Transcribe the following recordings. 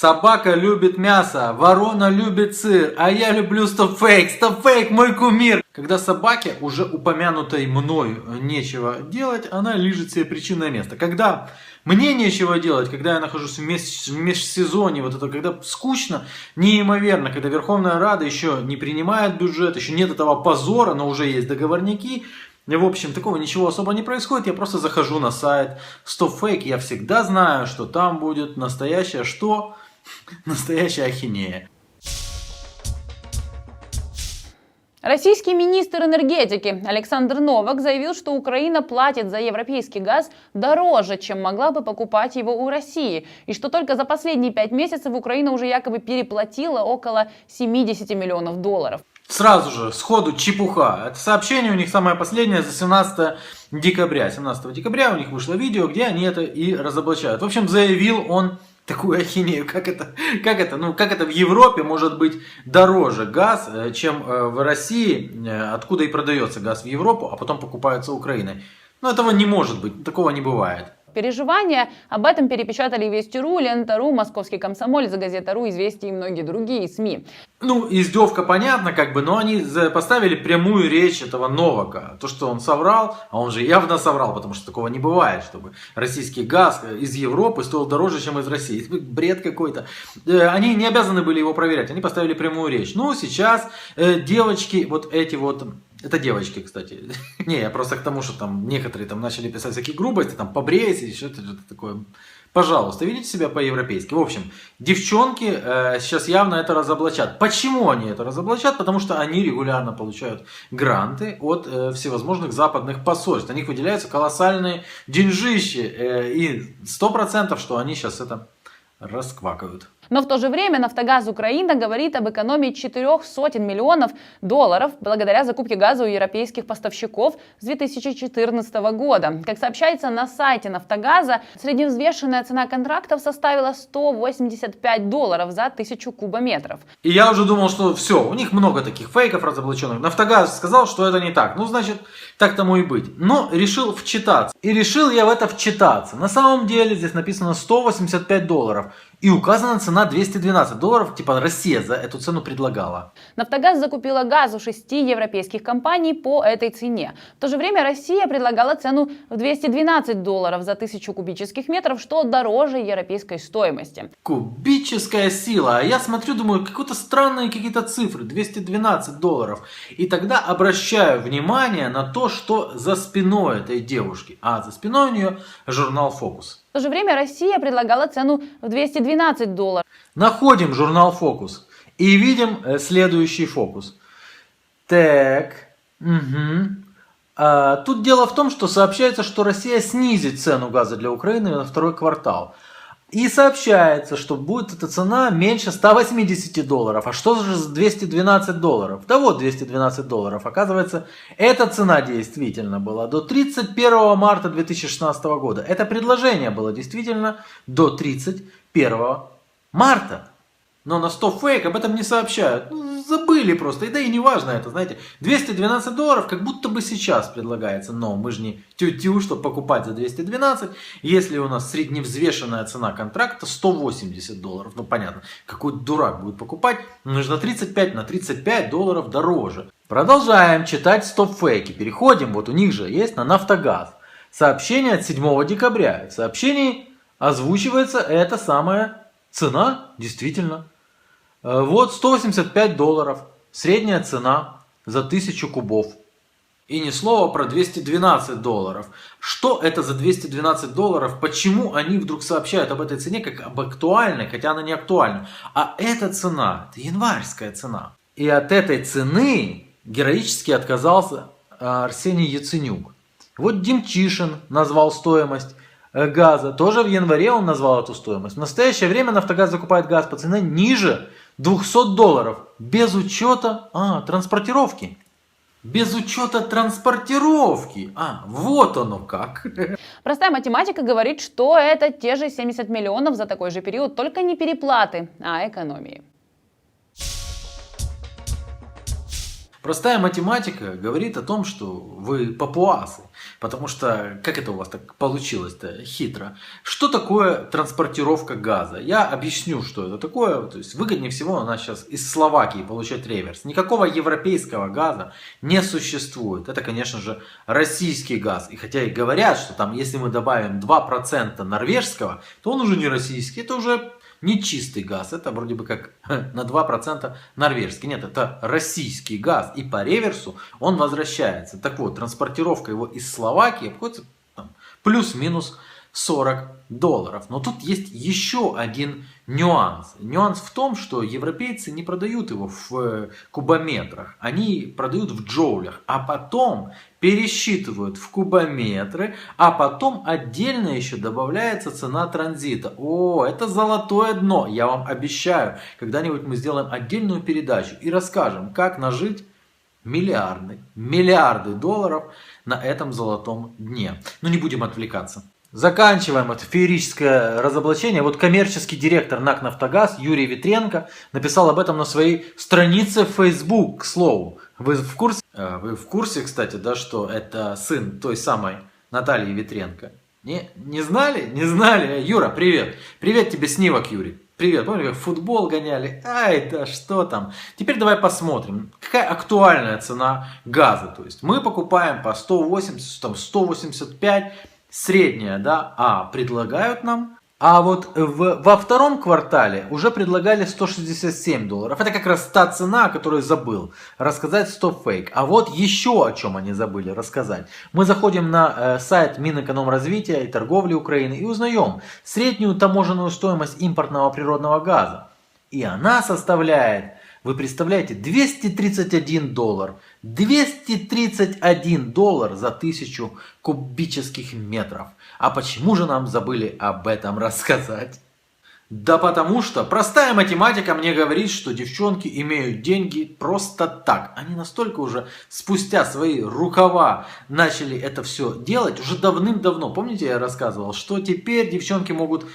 Собака любит мясо, ворона любит сыр, а я люблю стопфейк. Стопфейк мой кумир. Когда собаке, уже упомянутой мной, нечего делать, она лижет себе причинное место. Когда мне нечего делать, когда я нахожусь в межсезонье, вот это, когда скучно, неимоверно, когда Верховная Рада еще не принимает бюджет, еще нет этого позора, но уже есть договорники. В общем, такого ничего особо не происходит, я просто захожу на сайт StopFake, я всегда знаю, что там будет настоящее что? Настоящая ахинея. Российский министр энергетики Александр Новак заявил, что Украина платит за европейский газ дороже, чем могла бы покупать его у России, и что только за последние 5 месяцев Украина уже якобы переплатила около 70 миллионов долларов. Сразу же, сходу чепуха. Это сообщение у них самое последнее за 17 декабря. 17 декабря у них вышло видео, где они это и разоблачают. В общем, заявил он такую ахинею, как это в Европе может быть дороже газ, чем в России, откуда и продается газ в Европу, а потом покупается Украиной. Но этого не может быть, такого не бывает. Переживания об этом перепечатали Вести.ру, Лента.ру, Московский комсомолец, Газета.ру, Известия и многие другие СМИ. Ну, издевка понятна, но они поставили прямую речь этого Новака. То, что он соврал, а он же явно соврал, потому что такого не бывает, чтобы российский газ из Европы стоил дороже, чем из России. Бред какой-то. Они не обязаны были его проверять, они поставили прямую речь. Ну, сейчас девочки, это девочки, кстати. Не, я просто к тому, что там некоторые там начали писать всякие грубости, там побрейся, что-то такое. Пожалуйста, ведите себя по-европейски. В общем, девчонки сейчас явно это разоблачат. Почему они это разоблачат? Потому что они регулярно получают гранты от всевозможных западных посольств. На них выделяются колоссальные деньжищи. И 100%, что они сейчас это расквакают. Но в то же время «Нафтогаз Украина» говорит об экономии 400 миллионов долларов благодаря закупке газа у европейских поставщиков с 2014 года. Как сообщается на сайте «Нафтогаза», средневзвешенная цена контрактов составила $185 за 1000 кубометров. И я уже думал, что все, у них много таких фейков разоблаченных. «Нафтогаз» сказал, что это не так. Ну, значит, так тому и быть. Но решил вчитаться. И решил я в это вчитаться. На самом деле здесь написано $185. И указана цена $212, типа Россия за эту цену предлагала. «Нафтогаз» закупила газ у 6 европейских компаний по этой цене. В то же время Россия предлагала цену в $212 за 1000 кубических метров, что дороже европейской стоимости. Кубическая сила. А я смотрю, думаю, какие-то странные какие-то цифры. $212. И тогда обращаю внимание на то, что за спиной этой девушки. А за спиной у нее журнал «Фокус». В то же время Россия предлагала цену в $212. Находим журнал «Фокус» и видим следующий фокус. Так, тут дело в том, что сообщается, что Россия снизит цену газа для Украины на второй квартал. И сообщается, что будет эта цена меньше $180. А что же $212? Да вот $212. Оказывается, эта цена действительно была до 31 марта 2016 года. Это предложение было действительно до 31 марта. Но на StopFake об этом не сообщают. Забыли просто. Да и не важно это, знаете. $212 как будто бы сейчас предлагается. Но мы же не тю-тю, чтобы покупать за 212. Если у нас средневзвешенная цена контракта $180. Ну понятно, какой дурак будет покупать. Нужно 35 на $35 дороже. Продолжаем читать StopFake. Переходим, вот у них же есть на «Нафтогаз». Сообщение от 7 декабря. В сообщении озвучивается эта самая цена, действительно. Вот $185, средняя цена за 1000 кубов. И ни слова про $212. Что это за $212? Почему они вдруг сообщают об этой цене как об актуальной, хотя она не актуальна? А эта цена, это январская цена. И от этой цены героически отказался Арсений Яценюк. Вот Демчишин назвал стоимость газа. Тоже в январе он назвал эту стоимость. В настоящее время «Нафтогаз» закупает газ по цене ниже $200. Без учета транспортировки. Без учета транспортировки. Вот оно как. Простая математика говорит, что это те же 70 миллионов за такой же период, только не переплаты, а экономии. Простая математика говорит о том, что вы папуасы. Потому что, как это у вас так получилось-то хитро? Что такое транспортировка газа? Я объясню, что это такое. То есть выгоднее всего у нас сейчас из Словакии получать реверс. Никакого европейского газа не существует. Это, конечно же, российский газ. И хотя и говорят, что там, если мы добавим 2% норвежского, то он уже не российский, это уже не чистый газ, это вроде бы как на 2% норвежский. Нет, это российский газ. И по реверсу он возвращается. Так вот, транспортировка его из Словакии обходится плюс-минус $40. Но тут есть еще один нюанс. Нюанс в том, что европейцы не продают его в кубометрах. Они продают в джоулях. А потом пересчитывают в кубометры. А потом отдельно еще добавляется цена транзита. О, это золотое дно. Я вам обещаю. Когда-нибудь мы сделаем отдельную передачу и расскажем, как нажить миллиарды долларов на этом золотом дне. Но не будем отвлекаться. Заканчиваем это феерическое разоблачение. Вот коммерческий директор НАК «Нафтогаз» Юрий Витренко написал об этом на своей странице в Facebook, к слову. Вы в курсе, кстати, да, что это сын той самой Натальи Витренко? Не знали? Не знали? Юра, привет. Привет тебе, снимок, Юрий. Привет. Помните, как в футбол гоняли? Ай, да что там. Теперь давай посмотрим, какая актуальная цена газа. То есть мы покупаем по 180, там 185, средняя, да, предлагают нам. А вот во втором квартале уже предлагали $167. Это как раз та цена, о которой забыл рассказать StopFake. А вот еще о чем они забыли рассказать. Мы заходим на сайт Минэкономразвития и торговли Украины и узнаем среднюю таможенную стоимость импортного природного газа. И она составляет, вы представляете, $231. $231 за 1000 кубических метров. А почему же нам забыли об этом рассказать? Да потому что простая математика мне говорит, что девчонки имеют деньги просто так. Они настолько уже спустя свои рукава начали это все делать уже давным-давно. Помните, я рассказывал, что теперь девчонки могут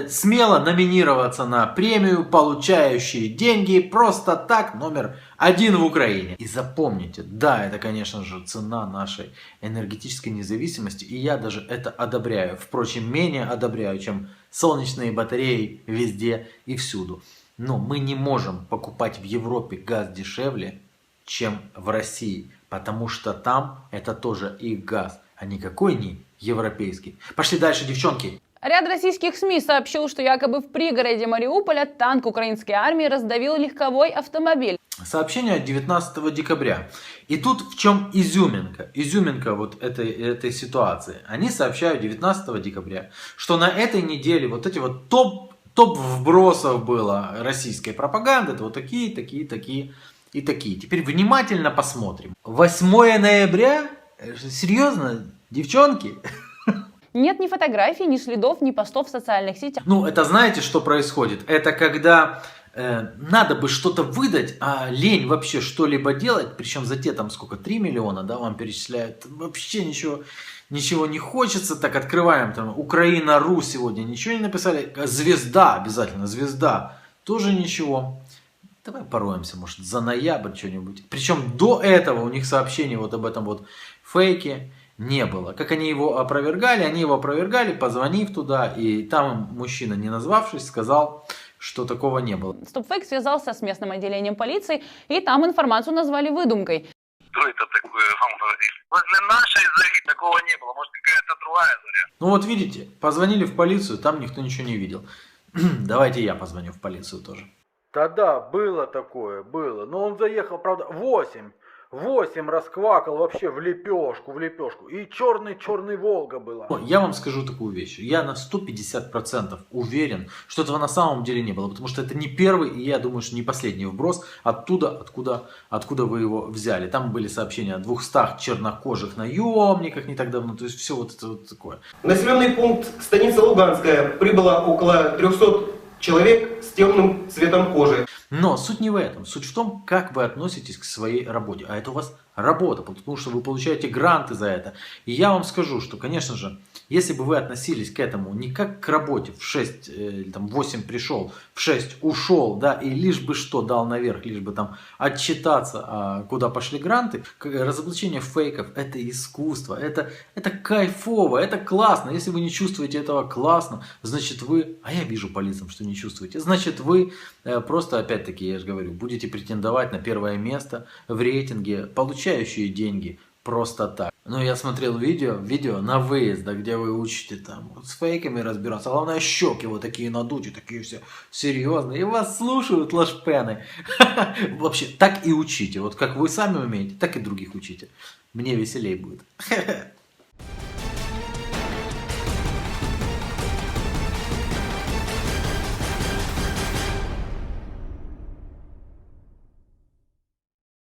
смело номинироваться на премию, получающие деньги просто так, номер 1 в Украине. И запомните, да, это, конечно же, цена нашей энергетической независимости, и я даже это одобряю. Впрочем, менее одобряю, чем солнечные батареи везде и всюду. Но мы не можем покупать в Европе газ дешевле, чем в России, потому что там это тоже их газ, а никакой не европейский. Пошли дальше, девчонки. Ряд российских СМИ сообщил, что якобы в пригороде Мариуполя танк украинской армии раздавил легковой автомобиль. Сообщение от 19 декабря. И тут в чем изюминка? Изюминка вот этой ситуации. Они сообщают 19 декабря, что на этой неделе вот эти вот топ вбросов было российской пропаганды. Это вот такие. Теперь внимательно посмотрим. 8 ноября? Серьезно? Девчонки? Нет ни фотографий, ни следов, ни постов в социальных сетях. Ну, это знаете, что происходит? Это когда надо бы что-то выдать, а лень вообще что-либо делать, причем за те там сколько, 3 миллиона, да, вам перечисляют, вообще ничего не хочется, так открываем там Украина.ру сегодня, ничего не написали, звезда обязательно, звезда, тоже ничего. Давай пороемся, может, за ноябрь что-нибудь. Причем до этого у них сообщений вот об этом вот фейке не было. Как они его опровергали, позвонив туда, и там мужчина, не назвавшись, сказал, что такого не было. StopFake связался с местным отделением полиции, и там информацию назвали выдумкой. Что это такое, вам говорит? Возле нашей зари такого не было, может какая-то другая заря. Ну вот видите, позвонили в полицию, там никто ничего не видел. Давайте я позвоню в полицию тоже. Да, было такое, было. Но он заехал, правда, 8 расквакал вообще в лепешку. И черный Волга была. Я вам скажу такую вещь. Я на 150% уверен, что этого на самом деле не было. Потому что это не первый, и я думаю, что не последний вброс оттуда, откуда вы его взяли. Там были сообщения о 200 чернокожих наемниках не так давно. То есть все вот это вот такое. Населенный пункт станица Луганская прибыло около 300 человек с темным цветом кожи. Но суть не в этом. Суть в том, как вы относитесь к своей работе. А это у вас работа, потому что вы получаете гранты за это. И я вам скажу, что, конечно же, Если бы вы относились к этому не как к работе, в 6, там, 8 пришел, в 6 ушел, да, и лишь бы что дал наверх, лишь бы там отчитаться, куда пошли гранты, разоблачение фейков – это искусство, это кайфово, это классно. Если вы не чувствуете этого классно, значит вы, а я вижу по лицам, что не чувствуете, значит вы просто, опять-таки, я же говорю, будете претендовать на первое место в рейтинге, получающие деньги просто так. Ну, я смотрел видео на выезд, да, где вы учите там вот, с фейками разбираться. Главное, щеки вот такие надуты, такие все серьезные. И вас слушают лошпены. Вообще, так и учите. Вот как вы сами умеете, так и других учите. Мне веселей будет.